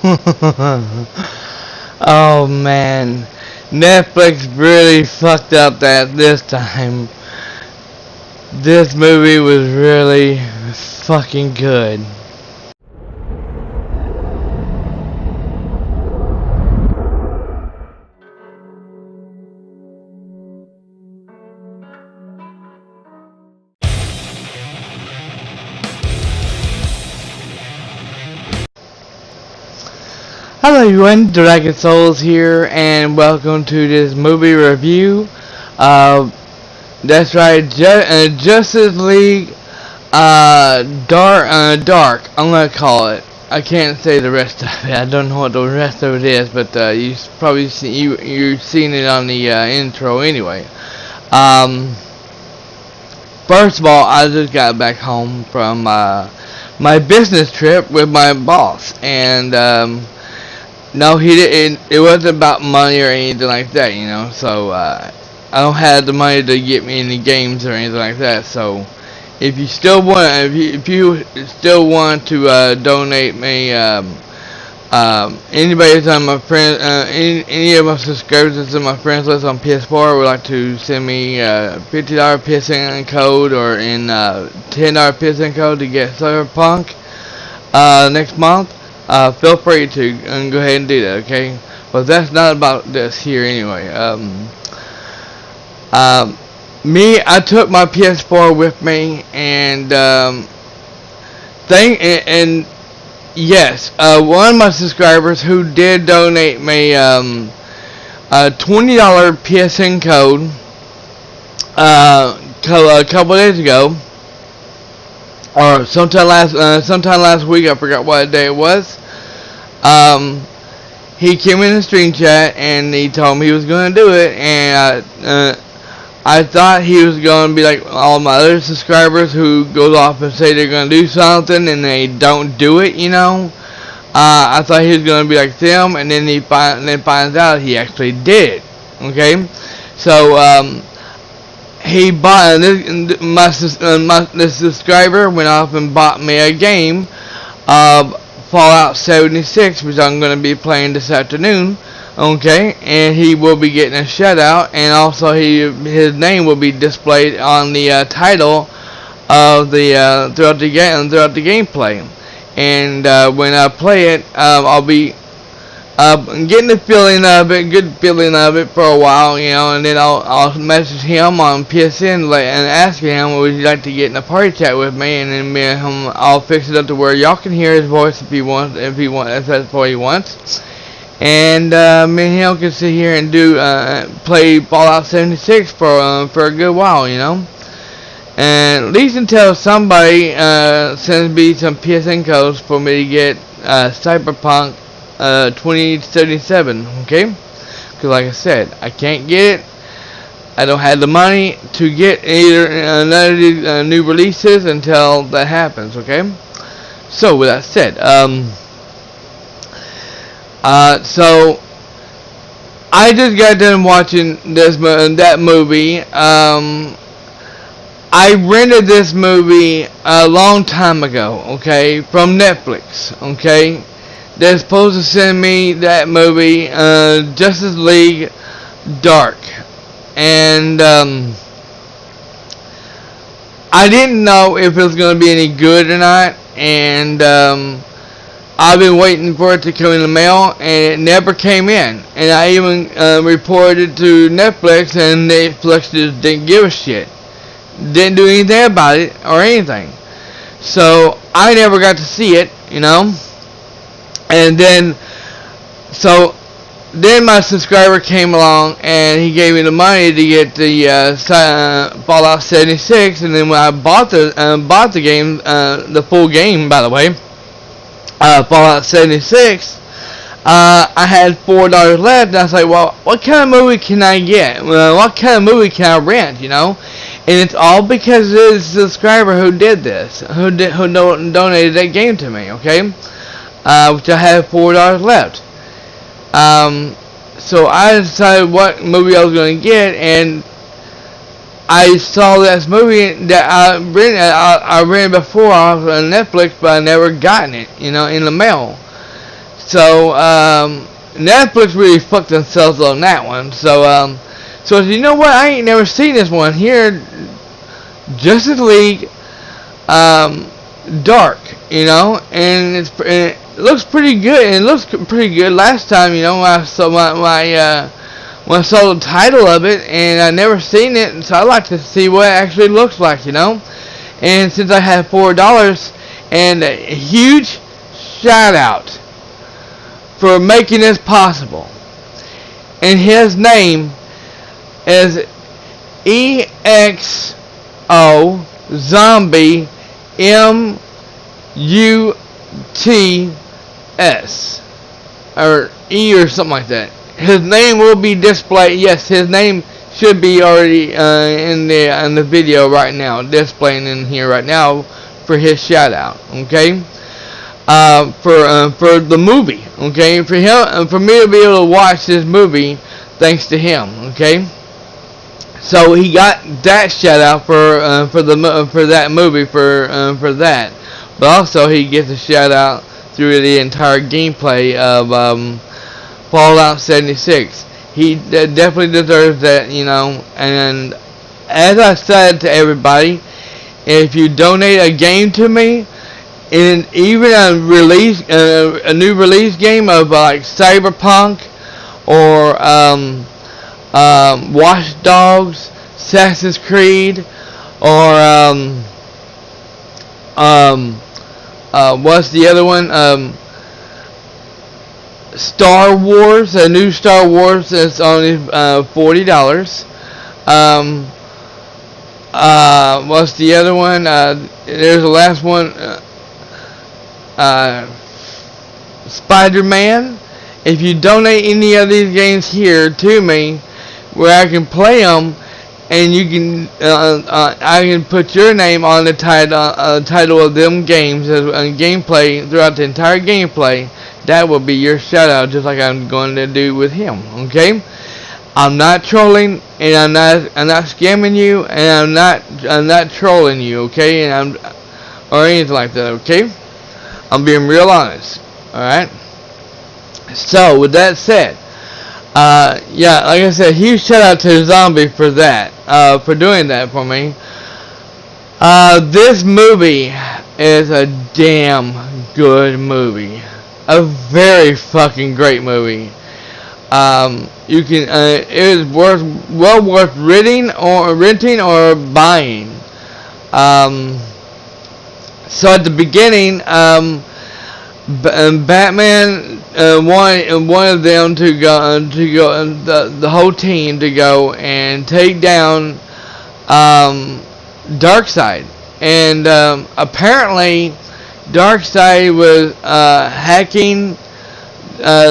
Oh man, Netflix really fucked up that this time. This movie was really fucking good. Hello everyone, Dragon Souls here, and welcome to this movie review. That's right, Justice League, Dark. I'm gonna call it. I can't say the rest of it. I don't know what the rest of it is, but you've seen it on the intro anyway. First of all, I just got back home from my business trip with my boss, and no, he didn't. It wasn't about money or anything like that, you know. So I don't have the money to get me any games or anything like that. So if you still want, if you still want to donate me, anybody that's on my friend, any of my subscribers that's on my friends list on PS4 would like to send me $50 PSN code or in $10 PSN code to get Cyberpunk next month. Feel free to go ahead and do that, okay? But that's not about this here anyway. I took my PS4 with me, and yes, one of my subscribers who did donate me a $20 PSN code a couple days ago, or sometime last week. I forgot what day it was. He came in the stream chat and he told me he was going to do it, and I thought he was going to be like all my other subscribers who go off and say they're going to do something and they don't do it, you know. I thought he was going to be like them, and then finds out he actually did. Okay, so he bought this subscriber went off and bought me a game of Fallout 76, which I'm going to be playing this afternoon. Okay, and he will be getting a shout out, and also his name will be displayed on the title of the throughout the gameplay. And when I play it, I'll be getting the feeling of it, good feeling of it for a while, you know, and then I'll message him on PSN and ask him, would you like to get in a party chat with me, and then me and him, I'll fix it up to where y'all can hear his voice if that's what he wants, and me and him can sit here and play Fallout 76 for a good while, you know, and at least until somebody sends me some PSN codes for me to get Cyberpunk 2077, okay? Because like I said, I can't get it. I don't have the money to get either none of these new releases until that happens, okay? So with that said, so I just got done watching that movie. I rented this movie a long time ago, okay, from Netflix, okay? They're supposed to send me that movie, Justice League Dark, and I didn't know if it was going to be any good or not, and I've been waiting for it to come in the mail, and it never came in, and I even reported to Netflix, and Netflix just didn't give a shit, didn't do anything about it, or anything, so I never got to see it, you know. And then my subscriber came along and he gave me the money to get the Fallout 76. And then when I bought the game, the full game, by the way, Fallout 76, I had $4 left. And I was like, well, what kind of movie can I get? What kind of movie can I rent? You know, and it's all because of the subscriber who did this, who donated that game to me. Okay. Which I have $4 left. So I decided what movie I was going to get, and I saw this movie that I rented before off on Netflix, but I never gotten it, you know, in the mail. So Netflix really fucked themselves on that one. So you know what? I ain't never seen this one here. Justice League, Dark, you know, and it looks pretty good. And it looks pretty good. Last time, you know, when I saw when I saw the title of it, and I never seen it, so I like to see what it actually looks like, you know. And since I have $4, and a huge shout out for making this possible. And his name is EXO Zombie MUTS or E or something like that. His name will be displayed. Yes, his name should be already in the video right now, displaying in here right now for his shout out. Okay. For the movie, okay, for me to be able to watch this movie, thanks to him, okay. So he got that shout out for that movie for that, but also he gets a shout out through the entire gameplay of Fallout 76. He definitely deserves that, you know. And as I said to everybody, if you donate a game to me, and even a new release game of like Cyberpunk or Watch Dogs, Assassin's Creed, or what's the other one? Star Wars, a new Star Wars that's only $40. What's the other one? There's the last one. Spider-Man. If you donate any of these games here to me, where I can play them, and you can, I can put your name on the title of them games as gameplay throughout the entire gameplay. That will be your shout out, just like I'm going to do with him. Okay. I'm not trolling, and I'm not scamming you, and I'm not trolling you. Okay, and or anything like that. Okay. I'm being real honest. Alright? So, with that said, yeah, like I said, huge shout out to Zombie for that, for doing that for me. This movie is a damn good movie. A very fucking great movie. You can, it is well worth renting or buying. So at the beginning, Batman wanted them to go the whole team to go and take down Darkseid, and apparently Darkseid was hacking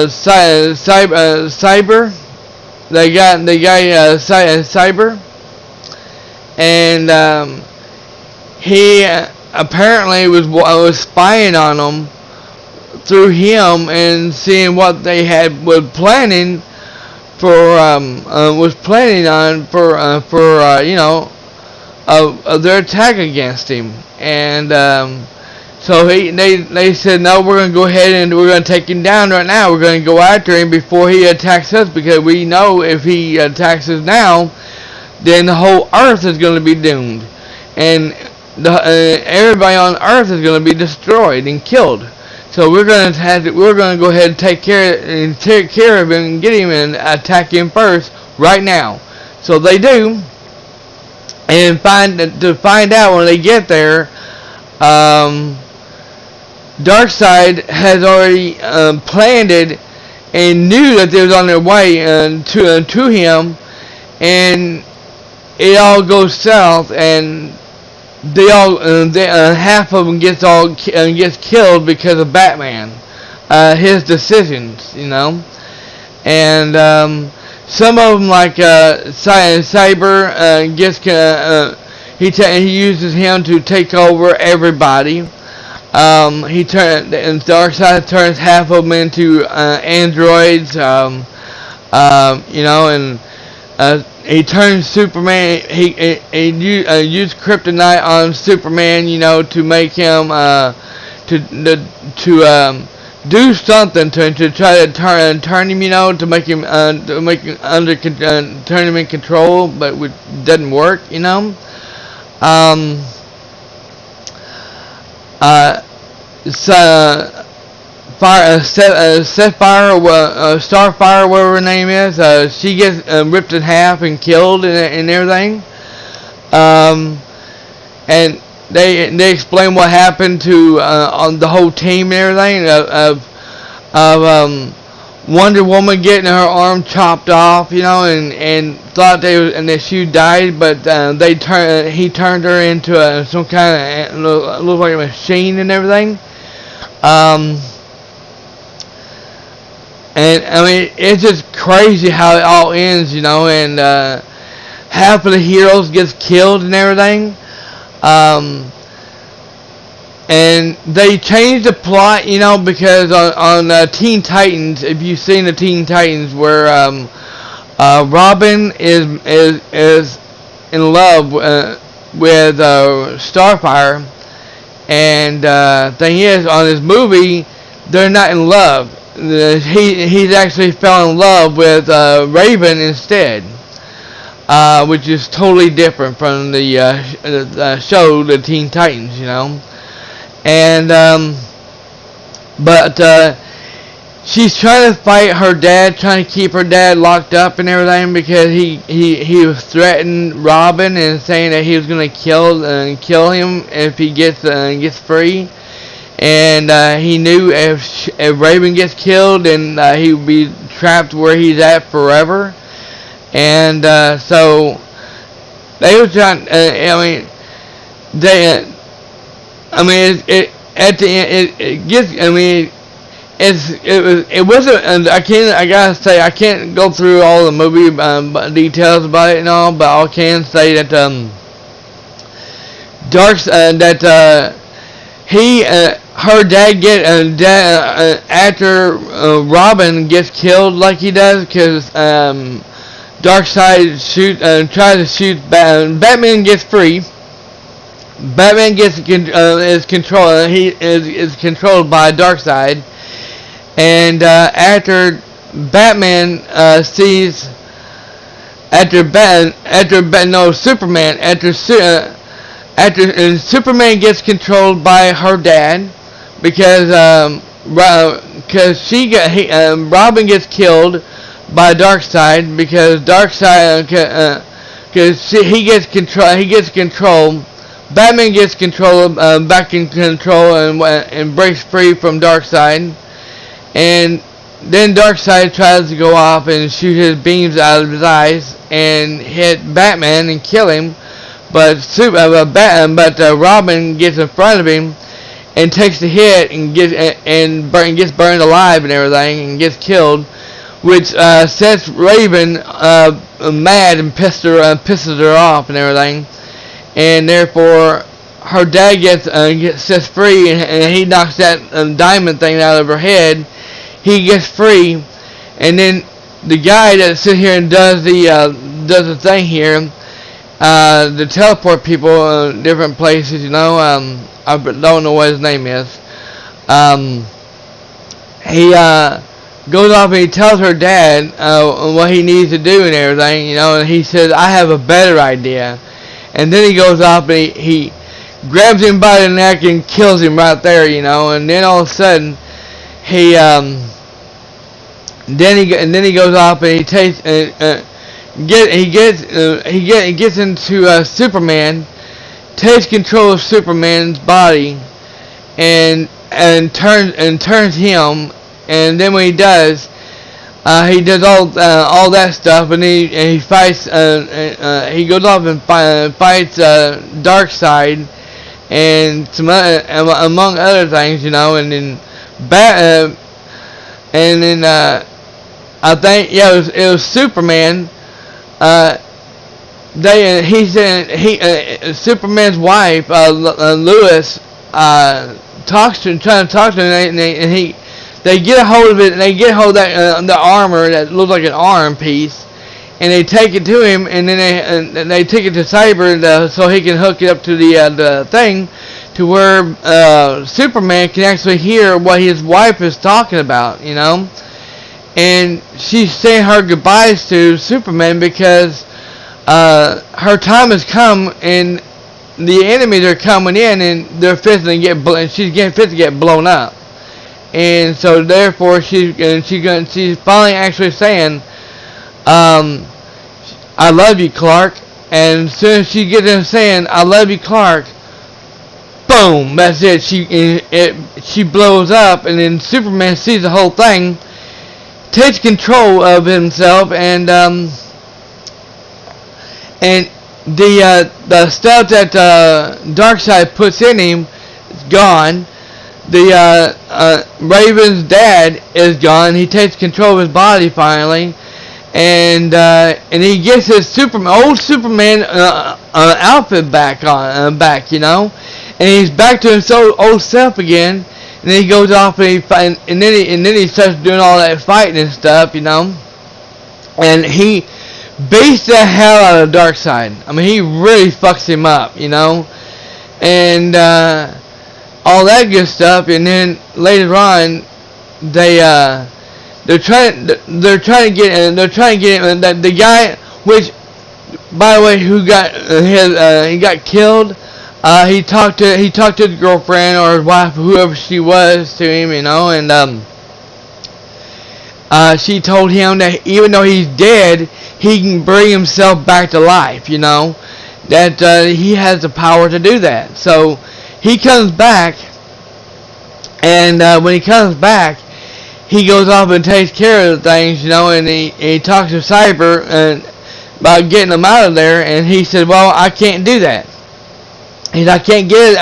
Cyber. They got the guy Cyber, and he apparently was spying on them through him and seeing what they was planning on you know, their attack against him. And so they said, no, we're going to go ahead and we're going to take him down right now. We're going to go after him before he attacks us, because we know if he attacks us now, then the whole Earth is going to be doomed, and everybody on Earth is going to be destroyed and killed. So we're going to go ahead and take care of him and get him and attack him first right now. So they do, and to find out when they get there, Darkseid has already planned it and knew that they was on their way to him, and it all goes south, and they all half of them gets killed because of Batman, his decisions, you know. And some of them, like Cyber, he uses him to take over everybody. Darkseid turns half of them into androids, you know, and he turns Superman. He used kryptonite on Superman, you know, to make him to do something to try to turn him, to make him turn him in control, but it doesn't work, So Sapphire, Starfire, whatever her name is, she gets ripped in half and killed and everything. And they explain what happened to on the whole team and everything of Wonder Woman getting her arm chopped off, and thought that she died, but he turned her into some kind of looked like a machine and everything. And I mean, it's just crazy how it all ends, and half of the heroes gets killed and everything. And they changed the plot, because on Teen Titans, if you've seen the Teen Titans, where Robin is in love with Starfire, and thing is, on this movie, they're not in love. He's actually fell in love with Raven instead, which is totally different from the show, the Teen Titans, and but she's trying to fight her dad, trying to keep her dad locked up and everything, because he was threatening Robin and saying that he was gonna kill him if he gets free. And he knew if Raven gets killed, then he would be trapped where he's at forever. And so they were trying. It at the end it gets. It wasn't. I gotta say, I can't go through all the movie details about it and all, but I can say that her dad after Robin gets killed like he does, because Darkseid tries to shoot Batman gets free. Batman is controlled. He is controlled by Darkseid, and after Batman sees Superman after Superman gets controlled by her dad, because Robin gets killed by Darkseid, because Darkseid he gets control. Batman gets back in control and breaks free from Darkseid, and then Darkseid tries to go off and shoot his beams out of his eyes and hit Batman and kill him. But Robin gets in front of him and takes the hit and gets burned alive and everything and gets killed, which sets Raven mad and pisses her off and everything, and therefore her dad gets set free, and he knocks that diamond thing out of her head. He gets free, and then the guy that sits here and does the thing here. To teleport people different places, I don't know what his name is. He goes off and he tells her dad what he needs to do and everything, and he says, I have a better idea. And then he goes off and he grabs him by the neck and kills him right there, and then all of a sudden he goes off and he takes he gets into Superman, takes control of Superman's body, and turns him. And then when he does all that stuff, and he fights. He goes off and fights Darkseid and some among other things, and then I think it was Superman. Superman's wife, Lois, trying to talk to him, and they get a hold of it, and they get a hold of that the armor that looks like an arm piece, and they take it to him, and then they take it to Cyber so he can hook it up to the thing to where Superman can actually hear what his wife is talking about, you know. And she's saying her goodbyes to Superman because her time has come, and the enemies are coming in, and they're fixing to get she's getting fit to get blown up. And so therefore she's finally actually saying, I love you, Clark. And as soon as she gets in saying, I love you, Clark, boom, that's it. She blows up, and then Superman sees the whole thing, takes control of himself, and the stuff that Darkseid puts in him is gone. The Raven's dad is gone. He takes control of his body finally, and he gets his old Superman outfit back, you know, and he's back to his old self again. And then he goes off and then he starts doing all that fighting and stuff, you know, and he beats the hell out of Darkseid. I mean, he really fucks him up, you know, and all that good stuff. And then later on, they're trying to get the guy, which, by the way, who got he got killed. He talked to his girlfriend or his wife, whoever she was, to him, you know, and she told him that even though he's dead, he can bring himself back to life, you know, that he has the power to do that. So he comes back, and when he comes back, he goes off and takes care of the things, you know, and he talks to Cyber about getting them out of there, and he said, well, I can't do that. He said, I can't get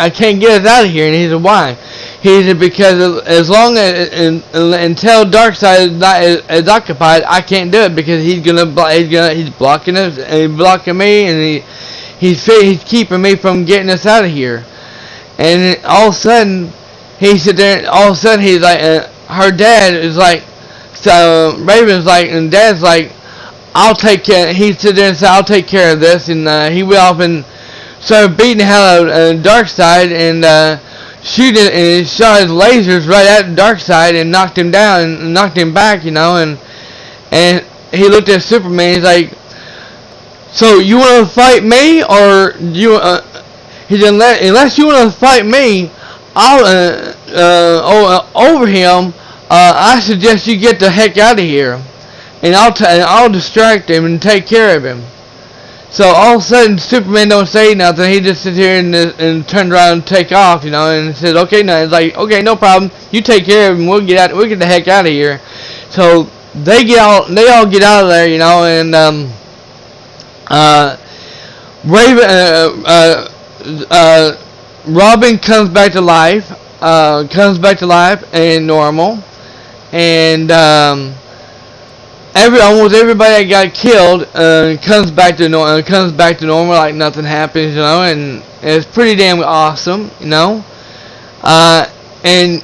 us out of here. And he said, why? He said, because as long as until Darkseid is occupied, I can't do it, because he's blocking us, and he's blocking me, and he's keeping me from getting us out of here. And all of a sudden, he said, he's like, her dad is like, so Raven's like, and Dad's like, I'll take care. He said there and said, I'll take care of this, and he went off and started beating the hell out of Darkseid, and shooting, and shot his lasers right at Darkseid and knocked him down and knocked him back, you know, and he looked at Superman. He's like, so you want to fight me, or you? He said, unless you want to fight me, I'll over him. I suggest you get the heck out of here, and I'll distract him and take care of him. So all of a sudden, Superman don't say nothing. He just sits here and turns around and take off, you know, and says, "Okay, no." It's like, "Okay, no problem. You take care of him. We'll get the heck out of here." So they all get out of there, you know, and Robin comes back to life, and normal, and almost everybody that got killed comes back to normal, like nothing happens, you know, and it's pretty damn awesome, you know, and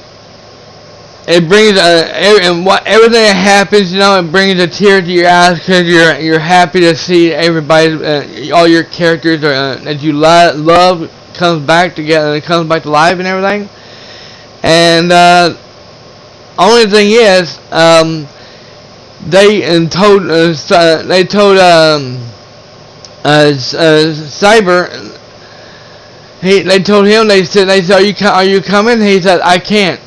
it brings everything that happens, you know, it brings a tear to your eyes, because you're happy to see everybody, all your characters that you love comes back together, comes back to life and everything. And only thing is, they told Cyber. They told him. They said, are you coming? He said, I can't,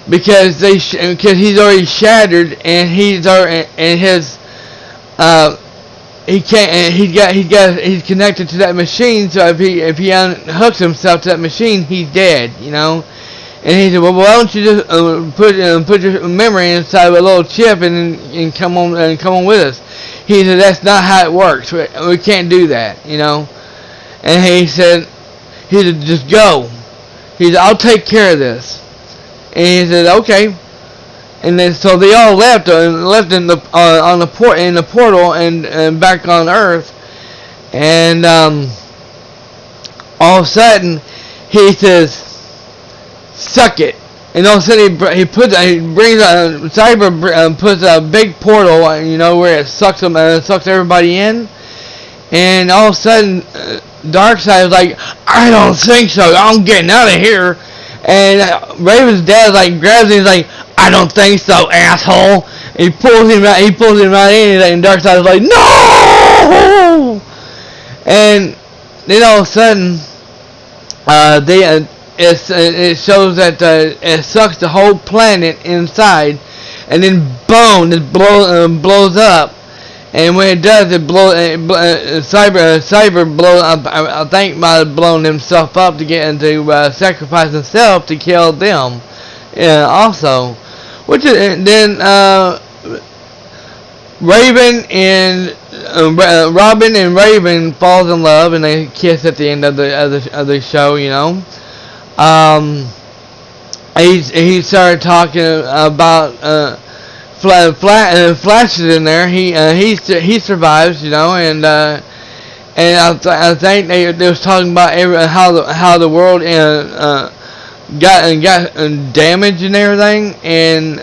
because he's already shattered, and he can't. He's connected to that machine. So if he unhooks himself to that machine, he's dead. You know. And he said, well, why don't you just put your memory inside of a little chip and come on with us? He said, that's not how it works. We can't do that, you know. And he said, just go. He said, I'll take care of this. And he said, okay. And then so they all left in the portal and back on Earth. And all of a sudden he says, suck it. And all of a sudden puts a big portal, you know, where it sucks everybody in. And all of a sudden Darkseid was like, I don't think so. I'm getting out of here. And Raven's dad like grabs him. He's like, I don't think so, asshole. And he pulls him right. He pulls him right in. And Darkseid was like, no. And then all of a sudden, it shows that it sucks the whole planet inside, and then boom, it blows up. And when it does, Cyber blows up. I think might have blown himself up to get into sacrifice himself to kill them. Yeah, also, which is then Raven and Robin and Raven falls in love and they kiss at the end of the show. You know, he started talking about. Flash is in there. He survives, you know, and I think they was talking about how the world got damaged and everything, and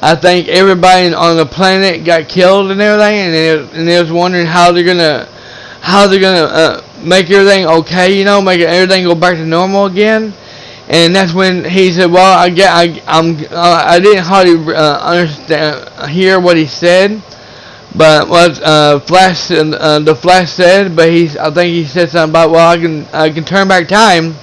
I think everybody on the planet got killed and everything, and they was wondering how they're gonna make everything okay, you know, make everything go back to normal again. And that's when he said, "Well, I didn't hardly hear what he said, but what Flash the Flash said. But I think he said something about, well, I can turn back time,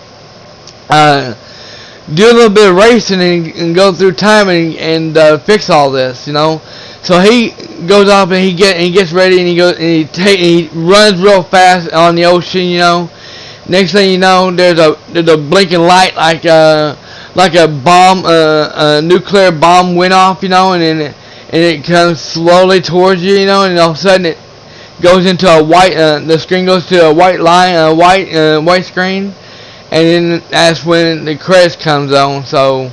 do a little bit of racing and go through time and fix all this, you know." So he goes off and he gets ready and he runs real fast on the ocean, you know. Next thing you know, there's a blinking light like a bomb, a nuclear bomb went off, you know, and it comes slowly towards you, you know, and all of a sudden it goes into a white, the screen goes to a white line, white screen, and then that's when the credits comes on. So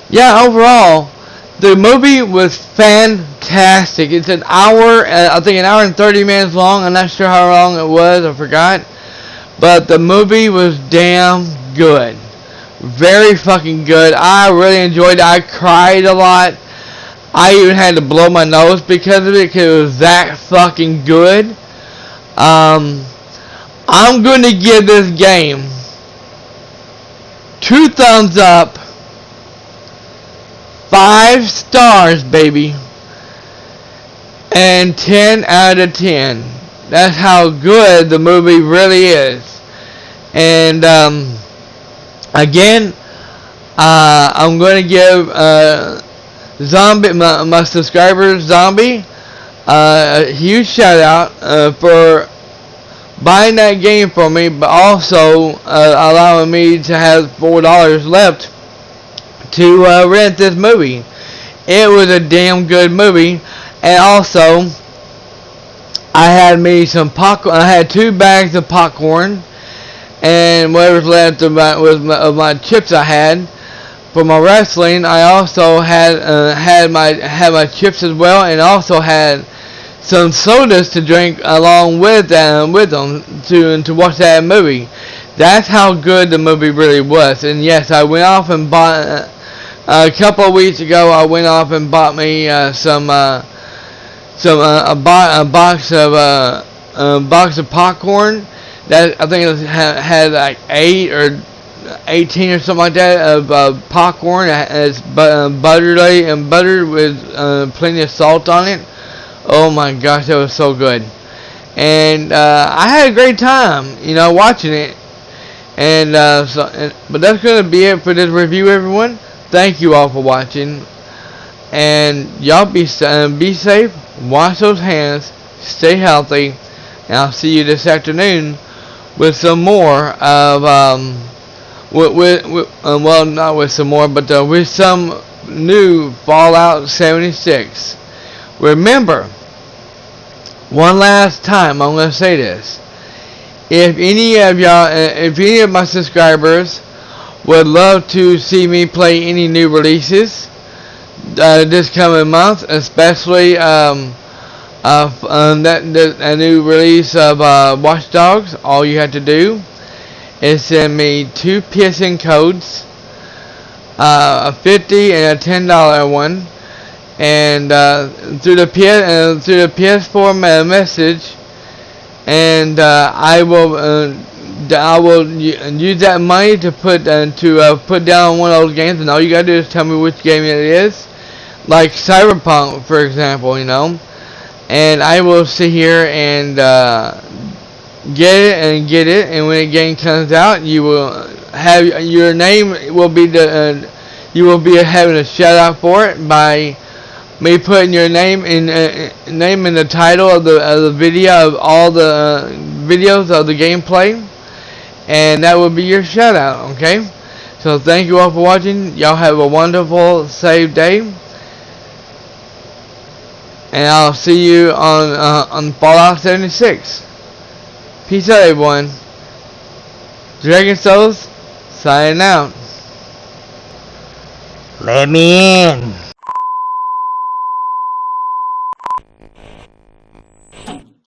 yeah, overall, the movie was fantastic. It's an hour, I think an hour and 30 minutes long. I'm not sure how long it was, I forgot. But the movie was damn good. Very fucking good. I really enjoyed it. I cried a lot. I even had to blow my nose because of it, because it was that fucking good. I'm going to give this game 2 thumbs up. 5 stars, baby. And 10 out of 10. That's how good the movie really is. And again, I'm going to give Zombie, my subscriber Zombie, a huge shout out for buying that game for me, but also allowing me to have $4 left to rent this movie. It was a damn good movie, and also I had me some popcorn. I had 2 bags of popcorn, and whatever's left of my chips I had for my wrestling. I also had my chips as well, and also had some sodas to drink along with them to watch that movie. That's how good the movie really was. And yes, I went off and bought a couple of weeks ago. I went off and bought me a box of popcorn that I think it had like 8 or 18 or something like that of popcorn. It's buttered with plenty of salt on it. Oh my gosh, that was so good. And I had a great time, you know, watching it. And but that's gonna be it for this review, everyone. Thank you all for watching, and y'all be safe. Wash those hands. Stay healthy. And I'll see you this afternoon with some more of well, not with some more, but with some new Fallout 76. Remember, one last time, I'm going to say this. If any of my subscribers would love to see me play any new releases this coming month, especially a new release of Watch Dogs, all you have to do is send me 2 PSN codes, a $50 and a $10 one, and through the PS4 message, and I will use that money to put down one of those games, and all you gotta do is tell me which game it is, like Cyberpunk, for example, you know. And I will sit here and get it, and when the game comes out, you will have your name will be you will be having a shout out for it by me putting your name in the title of the video of all the videos of the gameplay, and that will be your shout out. Okay, so thank you all for watching. Y'all have a wonderful safe day, and I'll see you on Fallout 76. Peace out, everyone. Dragon Souls signing out. Let me in.